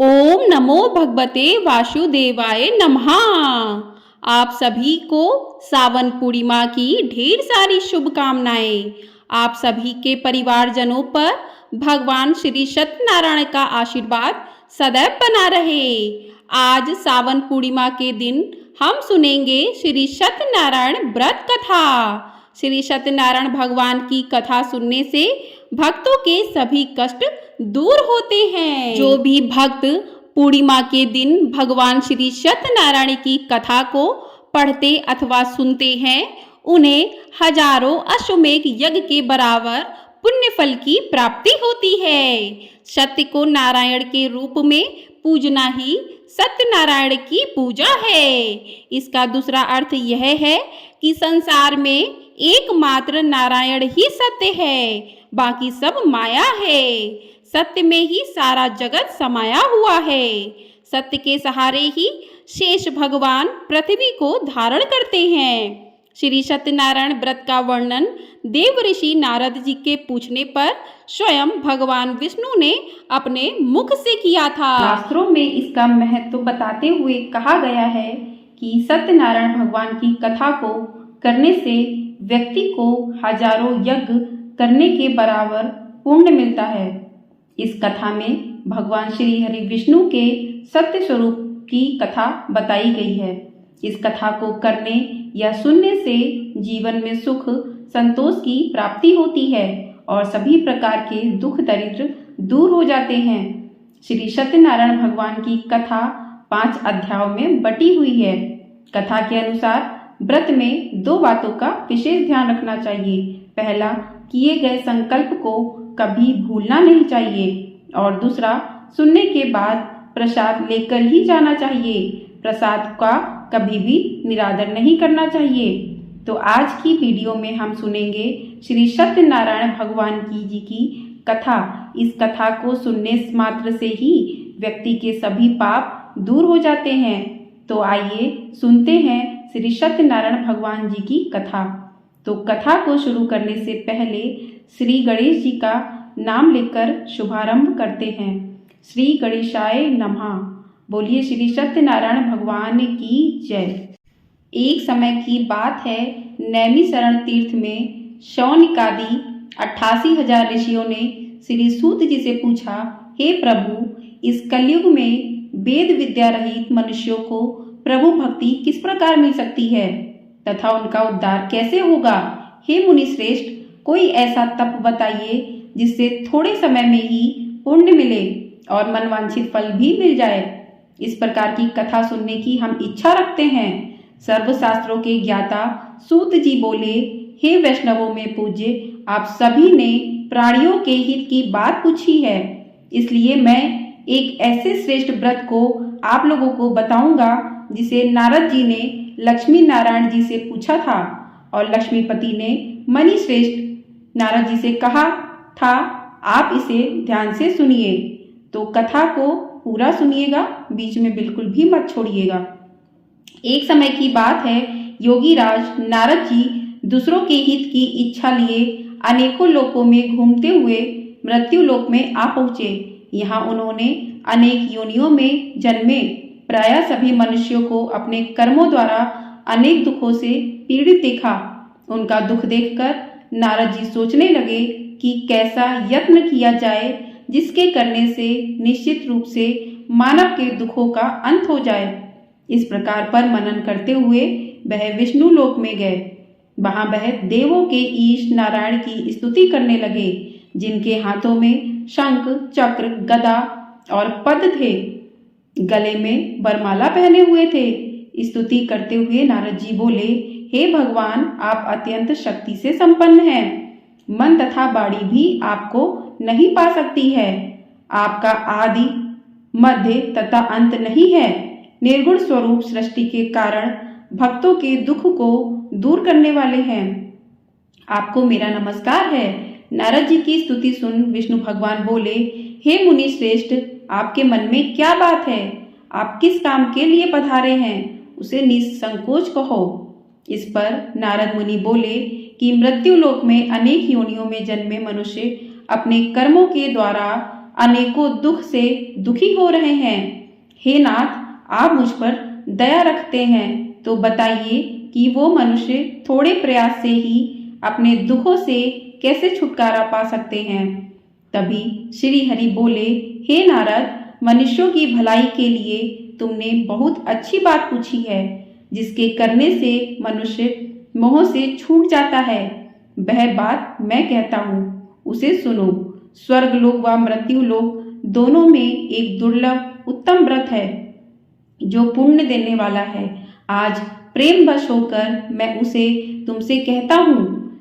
ओम नमो भगवते वासुदेवाय नमः। आप सभी को सावन पूर्णिमा की ढेर सारी शुभकामनाएं। आप सभी के परिवारजनों पर भगवान श्री सत्यनारायण का आशीर्वाद सदैव बना रहे। आज सावन पूर्णिमा के दिन हम सुनेंगे श्री सत्यनारायण व्रत कथा। श्री सत्यनारायण भगवान की कथा सुनने से भक्तों के सभी कष्ट दूर होते हैं। जो भी भक्त पूर्णिमा के दिन भगवान श्री सत्यनारायण की कथा को पढ़ते अथवा सुनते हैं, उन्हें हजारों अश्वमेध यज्ञ के बराबर पुण्य फल की प्राप्ति होती है। सत्य को नारायण के रूप में पूजना ही सत्यनारायण की पूजा है। इसका दूसरा अर्थ यह है कि संसार में एकमात्र नारायण ही सत्य है, बाकी सब माया है। सत्य में ही सारा जगत समाया हुआ है। सत्य के सहारे ही शेष भगवान पृथ्वी को धारण करते हैं। श्री सत्यनारायण व्रत का वर्णन देव ऋषि नारद जी के पूछने पर स्वयं भगवान विष्णु ने अपने मुख से किया था। शास्त्रों में इसका महत्व बताते हुए कहा गया है कि सत्यनारायण भगवान की कथा को करने से व्यक्ति को हजारों यज्ञ करने के बराबर पुण्य मिलता है। इस कथा में भगवान श्री हरि विष्णु के सत्य स्वरूप की कथा बताई गई है। इस कथा को करने या सुनने से जीवन में सुख संतोष की प्राप्ति होती है और सभी प्रकार के दुख दरिद्र दूर हो जाते हैं। श्री सत्यनारायण भगवान की कथा 5 अध्यायों में बटी हुई है। कथा के अनुसार व्रत में 2 बातों का विशेष ध्यान रखना चाहिए। पहला, किए गए संकल्प को कभी भूलना नहीं चाहिए और दूसरा, सुनने के बाद प्रसाद लेकर ही जाना चाहिए। प्रसाद का कभी भी निरादर नहीं करना चाहिए। तो आज की वीडियो में हम सुनेंगे श्री सत्यनारायण भगवान जी की कथा। इस कथा को सुनने मात्र से ही व्यक्ति के सभी पाप दूर हो जाते हैं। तो आइए सुनते हैं श्री सत्यनारायण भगवान जी की कथा। तो कथा को शुरू करने से पहले श्री गणेश जी का नाम लेकर शुभारंभ करते हैं। श्री गणेशाय नमः। बोलिए श्री सत्यनारायण भगवान की जय। एक समय की बात है, नैमिषारण्य तीर्थ में शौनकादि 88,000 ऋषियों ने श्री सूत जी से पूछा, हे प्रभु, इस कलयुग में वेद विद्या रहित मनुष्यों को प्रभु भक्ति किस प्रकार मिल सकती है तथा उनका उद्धार कैसे होगा। हे मुनि श्रेष्ठ, कोई ऐसा तप बताइए जिससे थोड़े समय में ही पुण्य मिले और मनवांछित फल भी मिल जाए। इस प्रकार की कथा सुनने की हम इच्छा रखते हैं। सर्वशास्त्रों के ज्ञाता सूत जी बोले, हे वैष्णवों में पूज्य, आप सभी ने प्राणियों के हित की बात पूछी है, इसलिए मैं एक ऐसे श्रेष्ठ व्रत को आप लोगों को बताऊंगा जिसे नारद जी ने लक्ष्मी नारायण जी से पूछा था और लक्ष्मीपति ने मणि श्रेष्ठ नारद जी से कहा था, आप इसे ध्यान से सुनिए। तो कथा को पूरा सुनिएगा, बीच में बिल्कुल भी मत छोड़िएगा। एक समय की बात है, योगी राज नारद जी दूसरों के हित की इच्छा लिए अनेकों लोकों में घूमते हुए मृत्यु लोक में आ पहुंचे। यहाँ उन्होंने अनेक योनियों में जन्मे प्रायः सभी मनुष्यों को अपने कर्मों द्वारा अनेक दुखों से पीड़ित देखा। उनका दुख देखकर नारद जी सोचने लगे कि कैसा यत्न किया जाए जिसके करने से निश्चित रूप से मानव के दुखों का अंत हो जाए। इस प्रकार पर मनन करते हुए वह विष्णु लोक में गए। वहां वह देवों के ईश नारायण की स्तुति करने लगे, जिनके हाथों में शंख चक्र गदा और पद थे, गले में वरमाला पहने हुए थे। स्तुति करते हुए नारद जी बोले, हे भगवान, आप अत्यंत शक्ति से संपन्न हैं। मन तथा वाणी भी आपको नहीं पा सकती है। आपका आदि मध्य तथा अंत नहीं है। निर्गुण स्वरूप सृष्टि के कारण भक्तों के दुख को दूर करने वाले हैं। आपको मेरा नमस्कार है। नारद जी की स्तुति सुन विष्णु भगवान बोले, हे मुनि श्रेष्ठ, आपके मन में क्या बात है? आप किस काम के लिए पधारे हैं, उसे निसंकोच कहो। इस पर नारद मुनि बोले कि मृत्यु लोक में अनेक योनियों में जन्मे मनुष्य अपने कर्मों के द्वारा अनेकों दुख से दुखी हो रहे हैं। हे नाथ, आप मुझ पर दया रखते हैं तो बताइए कि वो मनुष्य थोड़े प्रयास से ही अपने दुखों से कैसे छुटकारा पा सकते हैं। तभी श्री हरि बोले, हे नारद, मनुष्यों की भलाई के लिए तुमने बहुत अच्छी बात पूछी है, जिसके करने से मनुष्य मोह से छूट जाता है। वह बात मैं कहता हूँ, उसे सुनो। स्वर्ग लोक व मृत्यु लोक दोनों में एक दुर्लभ उत्तम व्रत है जो पुण्य देने वाला है। आज प्रेम वश होकर मैं उसे तुमसे कहता हूँ।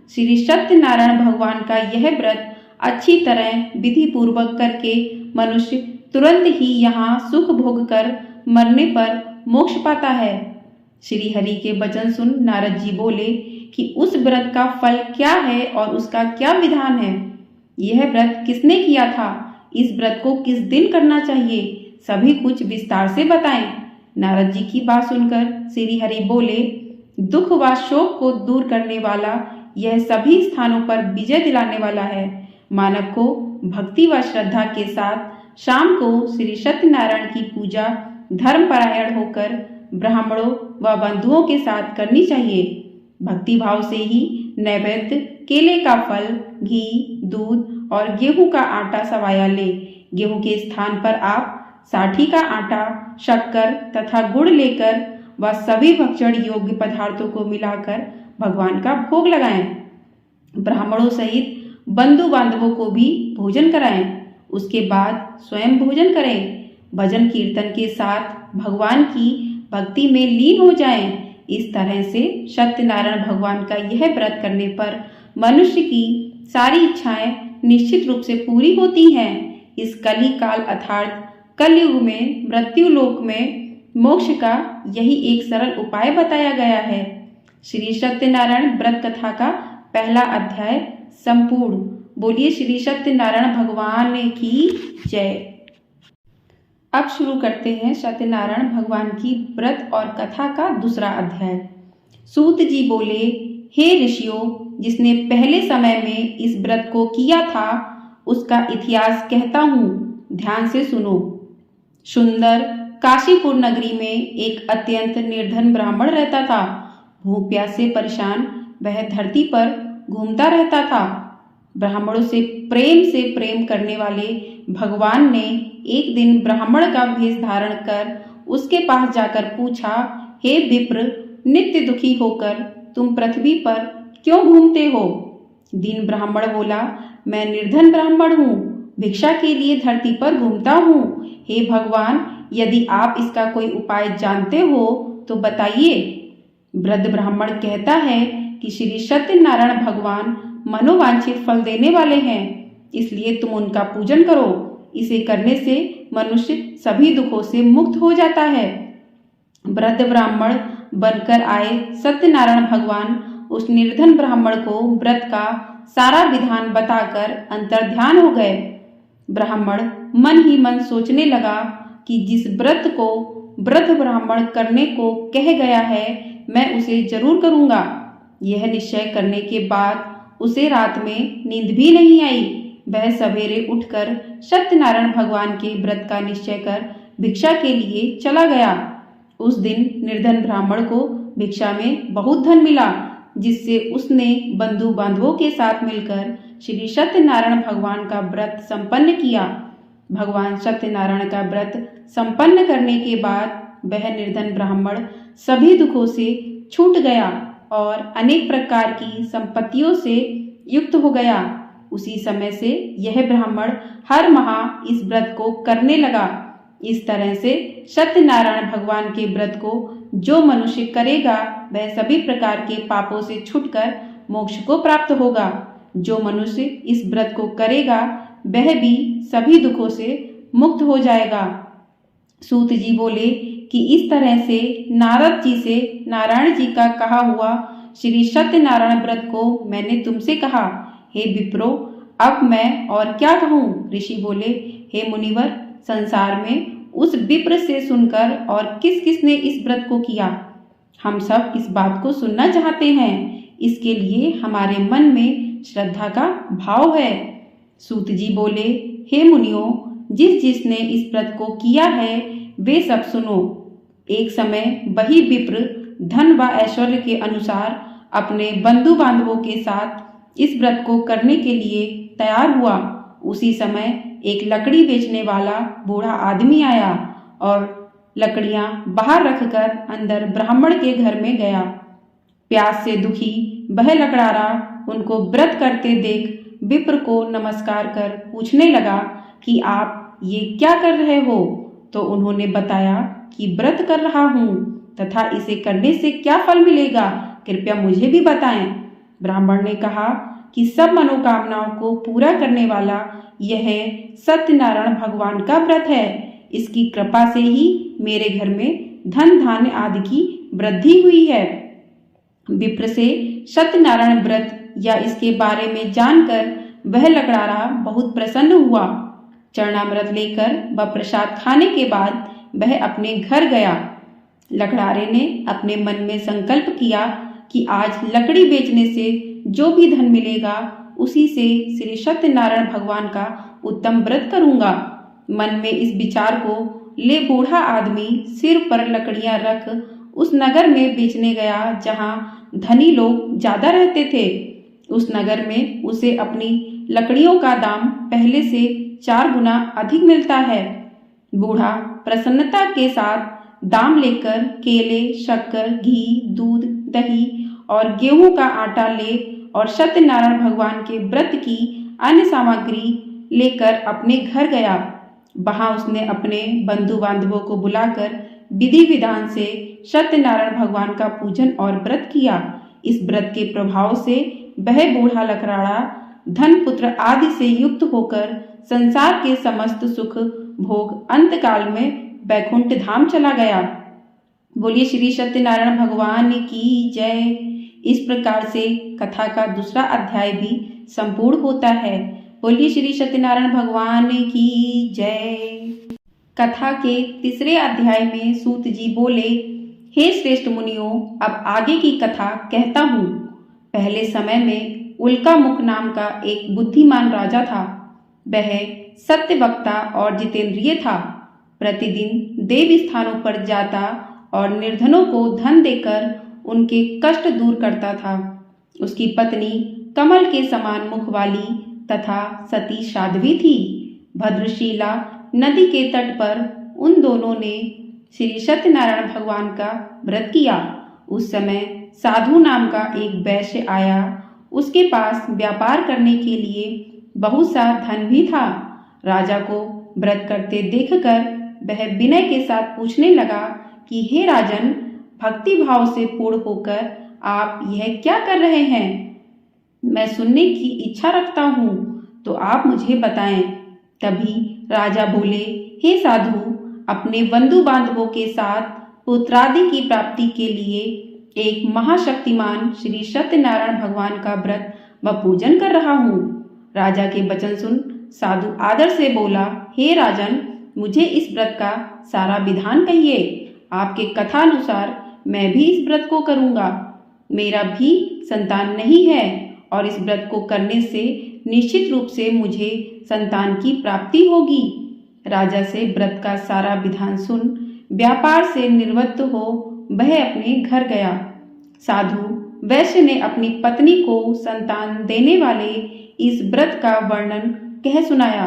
श्री सत्यनारायण भगवान का यह व्रत अच्छी तरह विधि पूर्वक करके मनुष्य तुरंत ही यहाँ सुख भोग कर मरने पर मोक्ष पाता है। श्री हरि के वचन सुन नारद जी बोले कि उस व्रत का फल क्या है और उसका क्या विधान है। यह व्रत किसने किया था, इस व्रत को किस दिन करना चाहिए, सभी कुछ विस्तार से बताएं। नारद जी की बात सुनकर श्री हरि बोले, दुख व शोक को दूर करने वाला यह सभी स्थानों पर विजय दिलाने वाला है। मानव को भक्ति व श्रद्धा के साथ शाम को श्री सत्यनारायण की पूजा धर्मपरायण होकर ब्राह्मणों व बंधुओं के साथ करनी चाहिए। भक्ति भाव से ही नैवेद्य, केले का फल, घी, दूध और गेहूं का आटा सवाया ले। गेहूं के स्थान पर आप साठी का आटा, शक्कर तथा गुड़ लेकर व सभी भक्षण योग्य पदार्थों को मिलाकर भगवान का भोग लगाएं। ब्राह्मणों सहित बंधु बांधवों को भी भोजन कराएं। उसके बाद स्वयं भोजन करें। भजन कीर्तन के साथ भगवान की भक्ति में लीन हो जाएं। इस तरह से सत्यनारायण भगवान का यह व्रत करने पर मनुष्य की सारी इच्छाएं निश्चित रूप से पूरी होती हैं। इस कली काल अर्थात कलयुग में मृत्यु लोक में मोक्ष का यही एक सरल उपाय बताया गया है। श्री सत्यनारायण व्रत कथा का पहला अध्याय संपूर्ण। बोलिए श्री सत्यनारायण भगवान की जय। अब शुरू करते हैं सत्यनारायण भगवान की व्रत और कथा का दूसरा अध्याय। सूत जी बोले, हे ऋषियों, जिसने पहले समय में इस व्रत को किया था उसका इतिहास कहता हूँ, ध्यान से सुनो। सुंदर काशीपुर नगरी में एक अत्यंत निर्धन ब्राह्मण रहता था। भूख प्यास से परेशान वह धरती पर घूमता रहता था। ब्राह्मणों से प्रेम करने वाले भगवान ने एक दिन ब्राह्मण का भेष धारण कर उसके पास जाकर पूछा, हे विप्र, नित्य दुखी होकर तुम पृथ्वी पर क्यों घूमते हो? दीन ब्राह्मण बोला, मैं निर्धन ब्राह्मण हूँ, भिक्षा के लिए धरती पर घूमता हूँ। हे भगवान, यदि आप इसका कोई उपाय जानते हो तो बताइए। वृद्ध ब्राह्मण कहता है कि श्री सत्यनारायण भगवान मनोवांछित फल देने वाले हैं, इसलिए तुम उनका पूजन करो। इसे करने से मनुष्य सभी दुखों से मुक्त हो जाता है। वृद्ध ब्राह्मण बनकर आए सत्यनारायण भगवान उस निर्धन ब्राह्मण को व्रत का सारा विधान बताकर अंतर्ध्यान हो गए। ब्राह्मण मन ही मन सोचने लगा कि जिस व्रत को वृद्ध ब्राह्मण करने को कह गया है मैं उसे जरूर करूंगा। यह निश्चय करने के बाद उसे रात में नींद भी नहीं आई। वह सवेरे उठकर सत्यनारायण भगवान के व्रत का निश्चय कर भिक्षा के लिए चला गया। उस दिन निर्धन ब्राह्मण को भिक्षा में बहुत धन मिला, जिससे उसने बंधु बांधवों के साथ मिलकर श्री सत्यनारायण भगवान का व्रत संपन्न किया। भगवान सत्यनारायण का व्रत संपन्न करने के बाद वह निर्धन ब्राह्मण सभी दुखों से छूट गया और अनेक प्रकार की संपत्तियों से युक्त हो गया। उसी समय से यह ब्राह्मण हर माह इस व्रत को करने लगा। इस तरह से सत्यनारायण भगवान के व्रत को जो मनुष्य करेगा वह सभी प्रकार के पापों से छूटकर मोक्ष को प्राप्त होगा। जो मनुष्य इस व्रत को करेगा वह भी सभी दुखों से मुक्त हो जाएगा। सूत जी बोले कि इस तरह से नारद जी से नारायण जी का कहा हुआ श्री सत्यनारायण व्रत को मैंने तुमसे कहा। हे विप्रो, अब मैं और क्या कहूँ? ऋषि बोले, हे मुनिवर, संसार में उस विप्र से सुनकर और किस किस ने इस व्रत को किया, हम सब इस बात को सुनना चाहते हैं। इसके लिए हमारे मन में श्रद्धा का भाव है। सूत जी बोले, हे मुनियों, जिसने इस व्रत को किया है वे सब सुनो। एक समय वही विप्र धन व ऐश्वर्य के अनुसार अपने बंधु बांधवों के साथ इस व्रत को करने के लिए तैयार हुआ। उसी समय एक लकड़ी बेचने वाला बूढ़ा आदमी आया और लकड़ियां बाहर रखकर अंदर ब्राह्मण के घर में गया। प्यास से दुखी वह लकड़ारा उनको व्रत करते देख विप्र को नमस्कार कर पूछने लगा कि आप ये क्या कर रहे हो? तो उन्होंने बताया कि व्रत कर रहा हूँ तथा इसे करने से क्या फल मिलेगा, कृपया मुझे भी बताएं। ब्राह्मण ने कहा कि सब मनोकामनाओं को पूरा करने वाला यह सत्यनारायण भगवान का व्रत है। इसकी कृपा से ही मेरे घर में धन धान्य आदि की वृद्धि हुई है। विप्र से सत्यनारायण व्रत या इसके बारे में जानकर वह लकड़ारा बहुत प्रसन्न हुआ। चरणामृत लेकर व प्रसाद खाने के बाद वह अपने घर गया। लकड़ारे ने अपने मन में संकल्प किया कि आज लकड़ी बेचने से जो भी धन मिलेगा उसी से श्री सत्यनारायण भगवान का उत्तम व्रत करूंगा। मन में इस विचार को ले बूढ़ा आदमी सिर पर लकड़ियां रख उस नगर में बेचने गया जहां धनी लोग ज्यादा रहते थे। उस नगर में उसे अपनी लकड़ियों का दाम पहले से 4 गुना अधिक मिलता है। बूढ़ा प्रसन्नता के साथ दाम लेकर केले, शक्कर, घी, दूध, दही और गेहूं का आटा ले और सत्यनारायण भगवान के व्रत की अन्य सामग्री लेकर अपने घर गया। वहां उसने अपने बंधु बांधवों को बुलाकर विधि विधान से सत्यनारायण भगवान का पूजन और व्रत किया। इस व्रत के प्रभाव से वह बूढ़ा लकड़ारा धन पुत्र आदि से युक्त होकर संसार के समस्त सुख भोग अंतकाल में वैकुंठ धाम चला गया। बोलिए श्री सत्यनारायण भगवान की जय। इस प्रकार से कथा का दूसरा अध्याय भी संपूर्ण होता है। बोलिए श्री सत्यनारायण भगवान की जय। कथा के तीसरे अध्याय में सूत जी बोले, हे श्रेष्ठ मुनियों, अब आगे की कथा कहता हूँ। पहले समय में उल्कामुख नाम का एक बुद्धिमान राजा था। वह सत्यवक्ता और जितेंद्रिय था। प्रतिदिन देव स्थानों पर जाता और निर्धनों को धन देकर उनके कष्ट दूर करता था। उसकी पत्नी कमल के समान मुख वाली तथा सती साध्वी थी। भद्रशीला नदी के तट पर उन दोनों ने श्री सत्यनारायण भगवान का व्रत किया। उस समय साधु नाम का एक वैश्य आया। उसके पास व्यापार करने के लिए बहुत सा धन भी था। राजा को व्रत करते देखकर वह विनय के साथ पूछने लगा कि हे राजन, भक्ति भाव से पूर्ण होकर आप यह क्या कर रहे हैं? मैं सुनने की इच्छा रखता हूँ, तो आप मुझे बताएं। तभी राजा बोले, हे साधु, अपने बंधु बांधवों के साथ पुत्रादि की प्राप्ति के लिए एक महाशक्तिमान श्री सत्यनारायण भगवान का व्रत व पूजन कर रहा हूँ। राजा के वचन सुन साधु आदर से बोला, हे राजन, मुझे इस व्रत का सारा विधान कहिए। आपके कथानुसार मैं भी इस व्रत को करूँगा। मेरा भी संतान नहीं है और इस व्रत को करने से निश्चित रूप से मुझे संतान की प्राप्ति होगी। राजा से व्रत का सारा विधान सुन व्यापार से निवृत्त हो वह अपने घर गया। साधु वैश्य ने अपनी पत्नी को संतान देने वाले इस व्रत का वर्णन कह सुनाया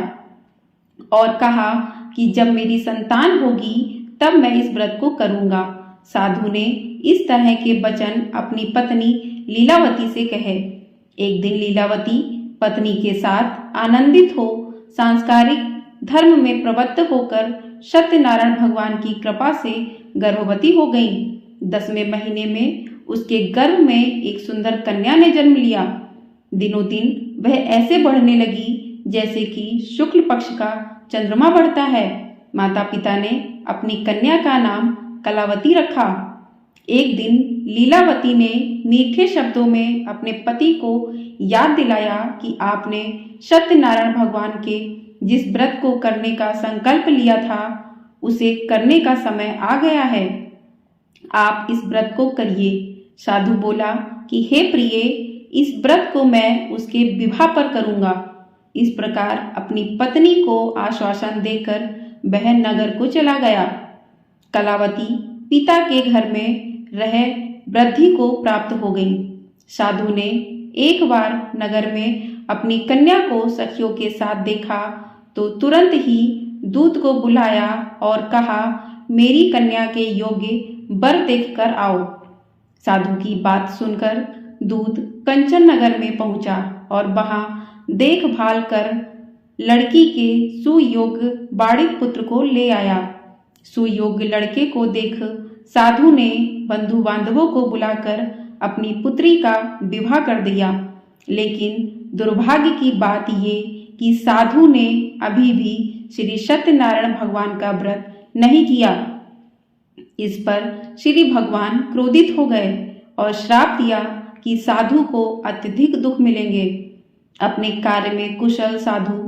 और कहा कि जब मेरी संतान होगी तब मैं इस व्रत को करूँगा। साधु ने इस तरह के वचन अपनी पत्नी लीलावती से कहे। एक दिन लीलावती पत्नी के साथ आनंदित हो सांस्कारिक धर्म में प्रवृत्त होकर सत्यनारायण भगवान की कृपा से गर्भवती हो गई। 10वें महीने में उसके गर्भ में एक सुंदर कन्या ने जन्म लिया। दिनों दिन वह ऐसे बढ़ने लगी जैसे कि शुक्ल पक्ष का चंद्रमा बढ़ता है। माता पिता ने अपनी कन्या का नाम कलावती रखा। एक दिन लीलावती ने मीठे शब्दों में अपने पति को याद दिलाया कि आपने सत्यनारायण भगवान के जिस व्रत को करने का संकल्प लिया था उसे करने का समय आ गया है। आप इस व्रत को करिए। साधु बोला कि हे प्रिय, इस व्रत को मैं उसके विवाह पर करूँगा। इस प्रकार अपनी पत्नी को आश्वासन देकर वह नगर को चला गया। कलावती पिता के घर में रह वृद्धि को प्राप्त हो गई। साधु ने एक बार नगर में अपनी कन्या को सखियों के साथ देखा तो तुरंत ही दूत को बुलाया और कहा, मेरी कन्या के योग्य वर देख कर आओ। साधु की बात सुनकर दूत कंचन नगर में पहुंचा और वहां देखभाल कर लड़की के सुयोग्य बाड़ित पुत्र को ले आया। सुयोग्य लड़के को देख साधु ने बंधु बांधवों को बुलाकर अपनी पुत्री का विवाह कर दिया। लेकिन दुर्भाग्य की बात ये कि साधु ने अभी भी श्री सत्यनारायण भगवान का व्रत नहीं किया। इस पर श्री भगवान क्रोधित हो गए और श्राप दिया कि साधु को अत्यधिक दुख मिलेंगे। अपने कार्य में कुशल साधु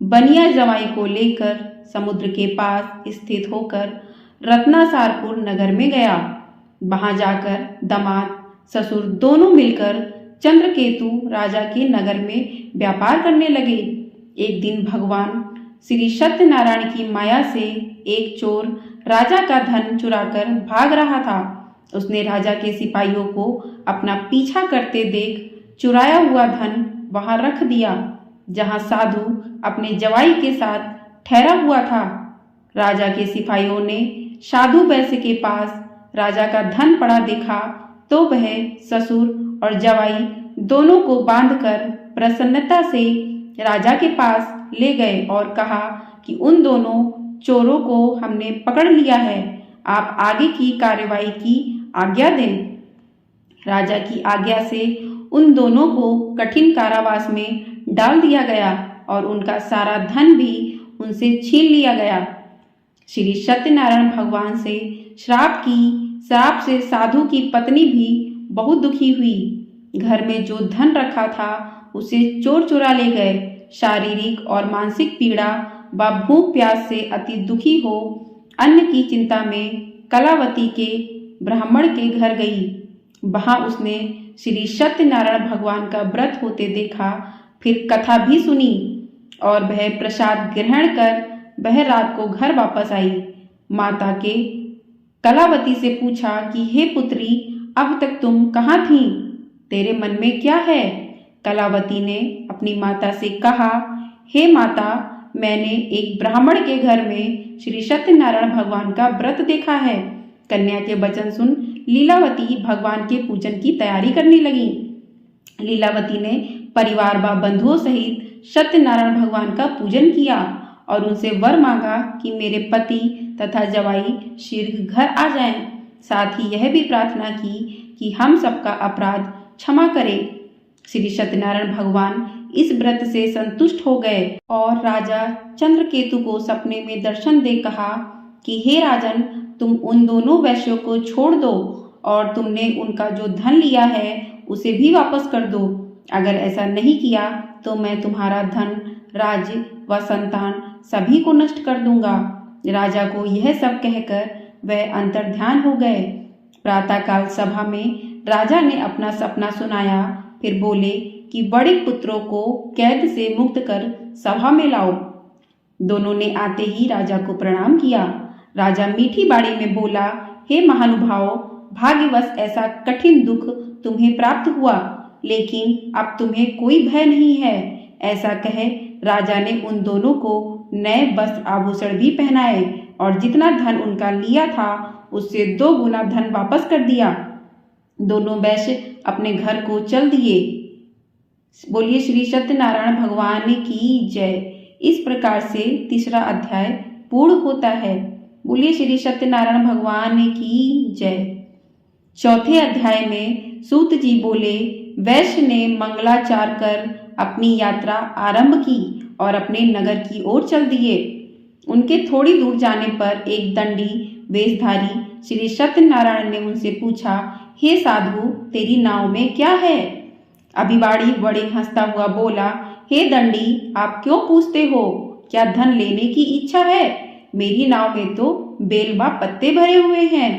बनिया जमाई को लेकर समुद्र के पास स्थित होकर रत्नासारपुर नगर में गया। वहां जाकर दामाद ससुर दोनों मिलकर चंद्रकेतु राजा के नगर में व्यापार करने लगे। एक दिन भगवान श्री सत्यनारायण की माया से एक चोर राजा का धन चुराकर भाग रहा था। उसने राजा के सिपाहियों को अपना पीछा करते देख चुराया हुआ धन वहां रख दिया जहां साधु अपने जवाई के साथ ठहरा हुआ था। राजा के सिपाहियों ने साधु वैश्य के पास राजा का धन पड़ा देखा तो वह ससुर और जवाई दोनों को बांधकर प्रसन्नता से राजा के पास ले गए और कहा कि उन दोनों चोरों को हमने पकड़ लिया है, आप आगे की कार्यवाही की आज्ञा दें। राजा की आज्ञा से उन दोनों को कठिन कारावास में डाल दिया गया और उनका सारा धन भी उनसे छीन लिया गया। श्री सत्यनारायण भगवान से श्राप से साधु की पत्नी भी बहुत दुखी हुई। घर में जो धन रखा था उसे चोर चुरा ले गए। शारीरिक और मानसिक पीड़ा व भूख प्यास से अति दुखी हो अन्न की चिंता में कलावती के ब्राह्मण के घर गई। वहां उसने श्री सत्यनारायण भगवान का व्रत होते देखा, फिर कथा भी सुनी और वह प्रसाद ग्रहण कर वह रात को घर वापस आई। माता के कलावती से पूछा कि हे पुत्री, अब तक तुम कहाँ थी? तेरे मन में क्या है? कलावती ने अपनी माता से कहा, हे माता, मैंने एक ब्राह्मण के घर में श्री सत्यनारायण भगवान का व्रत देखा है। कन्या के वचन सुन लीलावती भगवान के पूजन की तैयारी करने लगी। लीलावती ने परिवार व बंधुओं सहित सत्यनारायण भगवान का पूजन किया और उनसे वर मांगा कि मेरे पति तथा जवाई शीघ्र घर आ जाएं। साथ ही यह भी प्रार्थना की कि हम सबका अपराध क्षमा करे। श्री सत्यनारायण भगवान इस व्रत से संतुष्ट हो गए और राजा चंद्रकेतु को सपने में दर्शन दे कहा कि हे राजन, तुम उन दोनों वैश्यों को छोड़ दो और तुमने उनका जो धन लिया है उसे भी वापस कर दो। अगर ऐसा नहीं किया तो मैं तुम्हारा धन, राज्य व संतान सभी को नष्ट कर दूंगा। राजा को यह सब कहकर वह अंतर्ध्यान हो गए। प्रातःकाल सभा में राजा ने अपना सपना सुनाया, फिर बोले कि बड़े पुत्रों को कैद से मुक्त कर सभा में लाओ। दोनों ने आते ही राजा को प्रणाम किया। राजा मीठी बाड़ी में बोला, हे महानुभाव, भाग्यवश ऐसा कठिन दुख तुम्हें प्राप्त हुआ, लेकिन अब तुम्हें कोई भय नहीं है। ऐसा कहे राजा ने उन दोनों को नए वस्त्र आभूषण भी पहनाए और जितना धन उनका लिया था उससे 2 गुना धन वापस कर दिया। दोनों वैश्य अपने घर को चल दिए। बोलिए श्री सत्यनारायण भगवान की जय। इस प्रकार से 3रा अध्याय पूर्ण होता है। बोलिए श्री सत्यनारायण भगवान की जय। 4थे अध्याय में सूत जी बोले, वैश्य ने मंगलाचार कर अपनी यात्रा आरंभ की और अपने नगर की ओर चल दिए। उनके थोड़ी दूर जाने पर एक दंडी वेशधारी श्री सत्यनारायण ने उनसे पूछा, हे साधु, तेरी नाव में क्या है? अभिवाड़ी बड़े हंसता हुआ बोला, हे दंडी, आप क्यों पूछते हो? क्या धन लेने की इच्छा है? मेरी नाव में तो बेल व पत्ते भरे हुए हैं।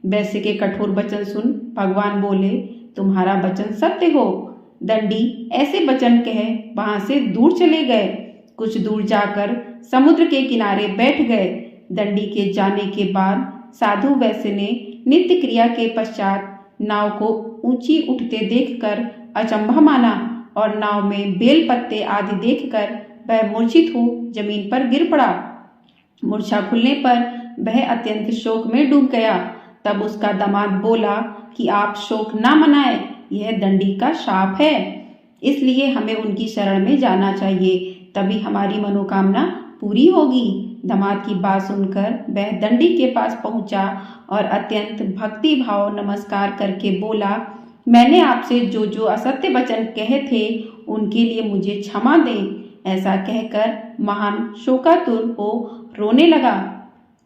वैश्य के कठोर वचन सुन भगवान बोले, तुम्हारा वचन सत्य हो। दंडी ऐसे वचन कह वहां से दूर चले गए। कुछ दूर जाकर समुद्र के किनारे बैठ गए। दंडी के जाने के बाद साधु वैश्य ने नित्य क्रिया के पश्चात नाव को ऊंची उठते देखकर अचंभा माना और नाव में बेल पत्ते आदि देखकर वह मूर्छित हो जमीन पर गिर पड़ा। मूर्छा खुलने पर वह अत्यंत शोक में डूब गया। तब उसका दामाद बोला कि आप शोक ना मनाएं, यह दंडी का शाप है, इसलिए हमें उनकी शरण में जाना चाहिए, तभी हमारी मनोकामना पूरी होगी। दामाद की बात सुनकर वह दंडी के पास पहुंचा और अत्यंत भक्ति भाव नमस्कार करके बोला, मैंने आपसे जो जो असत्य वचन कहे थे उनके लिए मुझे क्षमा दें। ऐसा कहकर महान शोकातुर हो रोने लगा।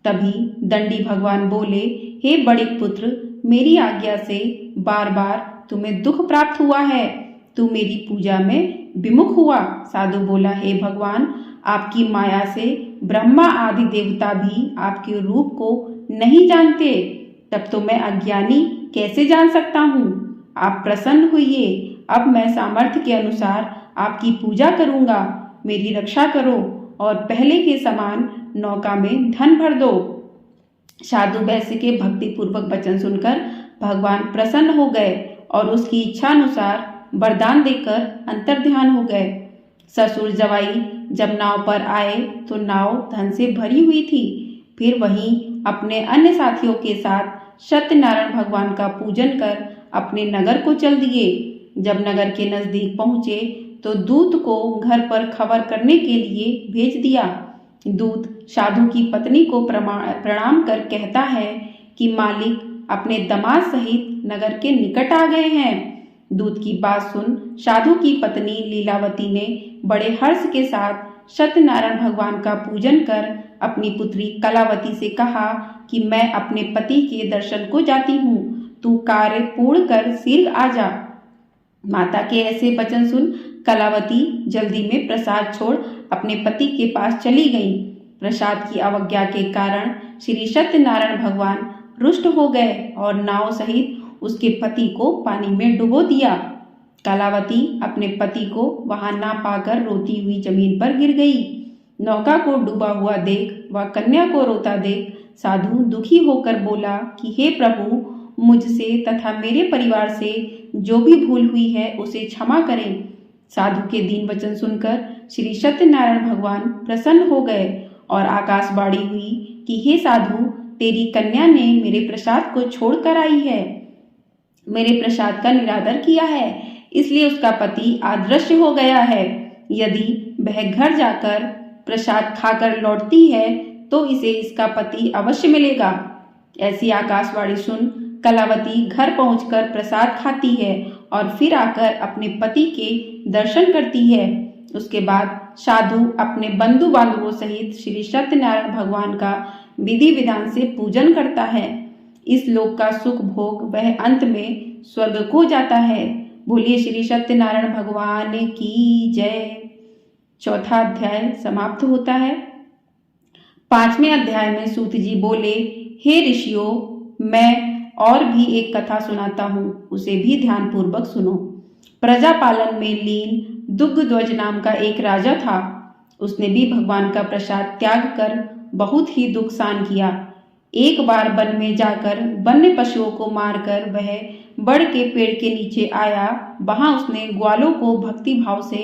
तभी दंडी भगवान बोले, हे बड़े पुत्र, मेरी आज्ञा से बार बार तुम्हें दुख प्राप्त हुआ है, तू मेरी पूजा में विमुख हुआ। साधु बोला, हे भगवान, आपकी माया से ब्रह्मा आदि देवता भी आपके रूप को नहीं जानते, तब तो मैं अज्ञानी कैसे जान सकता हूँ। आप प्रसन्न होइए, अब मैं सामर्थ्य के अनुसार आपकी पूजा करूँगा, मेरी रक्षा करो और पहले के समान नौका में धन भर दो। साधु वैश्य के भक्ति पूर्वक वचन सुनकर भगवान प्रसन्न हो गए और उसकी इच्छा अनुसार वरदान देकर अंतर्ध्यान हो गए। ससुर जवाई जब नाव पर आए तो नाव धन से भरी हुई थी। फिर वहीं अपने अन्य साथियों के साथ सत्यनारायण भगवान का पूजन कर अपने नगर को चल दिए। जब नगर के नजदीक पहुंचे तो दूत को घर पर खबर करने के लिए भेज दिया। दूत साधु की पत्नी को प्रणाम कर कहता है कि मालिक अपने दामाद सहित नगर के निकट आ गए हैं। दूत की बात सुन साधु की पत्नी लीलावती ने बड़े हर्ष के साथ सत्यनारायण भगवान का पूजन कर अपनी पुत्री कलावती से कहा कि मैं अपने पति के दर्शन को जाती हूँ, तू कार्य पूर्ण कर शीघ्र आ जा। माता के ऐसे वचन सुन कलावती जल्दी में प्रसाद छोड़ अपने पति के पास चली गई। प्रसाद की अवज्ञा के कारण श्री सत्यनारायण भगवान रुष्ट हो गए और नाव सहित उसके पति को पानी में डुबो दिया। कलावती अपने पति को वहां ना पाकर रोती हुई जमीन पर गिर गई। नौका को डूबा हुआ देख व कन्या को रोता देख साधु दुखी होकर बोला कि हे प्रभु, मुझसे तथा मेरे परिवार से जो भी भूल हुई है उसे क्षमा करें। साधु के दीन वचन सुनकर श्री सत्यनारायण भगवान प्रसन्न हो गए और आकाशवाणी हुई कि हे साधु, तेरी कन्या ने मेरे प्रसाद को छोड़कर आई है, मेरे प्रसाद का निरादर किया है, इसलिए उसका पति अदृश्य हो गया है। यदि वह घर जाकर प्रसाद खाकर लौटती है तो इसे इसका पति अवश्य मिलेगा। ऐसी आकाशवाणी सुन कलावती घर पहुंचकर प्रसाद खाती है और फिर आकर अपने पति के दर्शन करती है। उसके बाद साधु अपने बंधु बांधवों सहित श्री सत्यनारायण भगवान का विधि विधान से पूजन करता है। इस लोक का सुख भोग वह अंत में स्वर्ग को जाता है। बोलिए श्री सत्यनारायण भगवान की जय। चौथा अध्याय समाप्त होता है। 5वें अध्याय में सूत जी बोले, हे ऋषियों, मैं और भी एक कथा सुनाता हूँ, उसे भी ध्यान पूर्वक सुनो। प्रजा पालन में लीन दुग्धध्वज नाम का एक राजा था। उसने भी भगवान का प्रसाद त्याग कर बहुत ही दुख सहन किया। एक बार वन में जाकर वन्य पशुओं को मारकर वह बड़ के पेड़ के नीचे आया। वहां उसने ग्वालों को भक्ति भाव से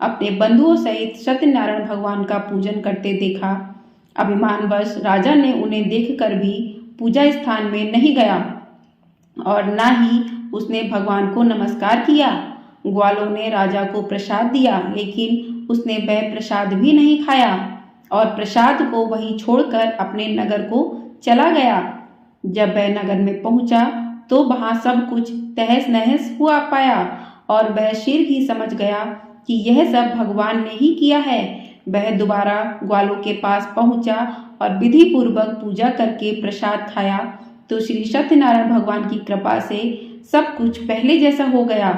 अपने बंधुओं सहित सत्यनारायण भगवान का पूजन करते देखा। अभिमानवश राजा ने उन्हें देखकर भी पूजा स्थान में नहीं गया और न ही उसने भगवान को नमस्कार किया। ग्वालों ने राजा को प्रसाद दिया, लेकिन उसने वह प्रसाद भी नहीं खाया और प्रसाद को वहीं छोड़कर अपने नगर को चला गया। जब वह नगर में पहुंचा तो वहां सब कुछ तहस नहस हुआ पाया और वह शीघ्र ही समझ गया कि यह सब भगवान ने ही किया है। वह दोबारा ग्वालों के पास पहुंचा और विधि पूर्वक पूजा करके प्रसाद खाया तो श्री सत्यनारायण भगवान की कृपा से सब कुछ पहले जैसा हो गया।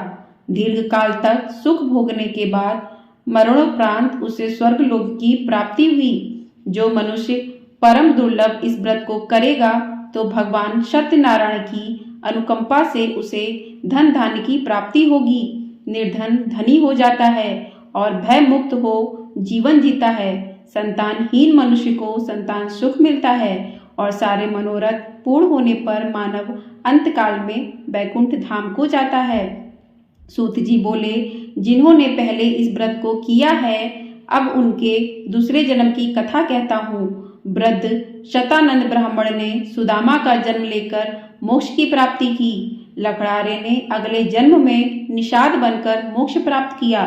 दीर्घ काल तक सुख भोगने के बाद मरणोपरांत उसे स्वर्ग लोक की प्राप्ति हुई। जो मनुष्य परम दुर्लभ इस व्रत को करेगा तो भगवान सत्यनारायण की अनुकंपा से उसे धन धान्य की प्राप्ति होगी। निर्धन धनी हो जाता है और भय मुक्त हो जीवन जीता है। संतानहीन मनुष्य को संतान सुख मिलता है और सारे मनोरथ पूर्ण होने पर मानव अंतकाल में वैकुंठ धाम को जाता है। सूत जी बोले, जिन्होंने पहले इस व्रत को किया है, अब उनके दूसरे जन्म की कथा कहता हूँ। वृद्ध शतानंद ब्राह्मण ने सुदामा का जन्म लेकर मोक्ष की प्राप्ति की। लकड़ारे ने अगले जन्म में निषाद बनकर मोक्ष प्राप्त किया।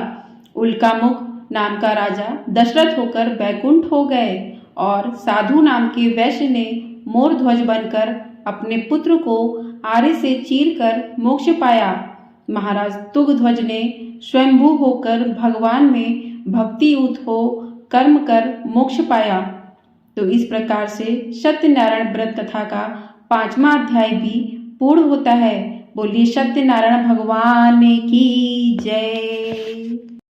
उल्कामुख नाम का राजा दशरथ होकर वैकुंठ हो गए और साधु नाम के वैश्य ने मोर ध्वज बनकर अपने पुत्र को आरे से चीरकर मोक्ष पाया। महाराज तुंगध्वज ने स्वयंभू होकर भगवान में भक्तियुत हो कर्म कर मोक्ष पाया। तो इस प्रकार से सत्यनारायण व्रत कथा का 5वां अध्याय भी पूर्ण होता है। बोलिए सत्यनारायण भगवान की जय।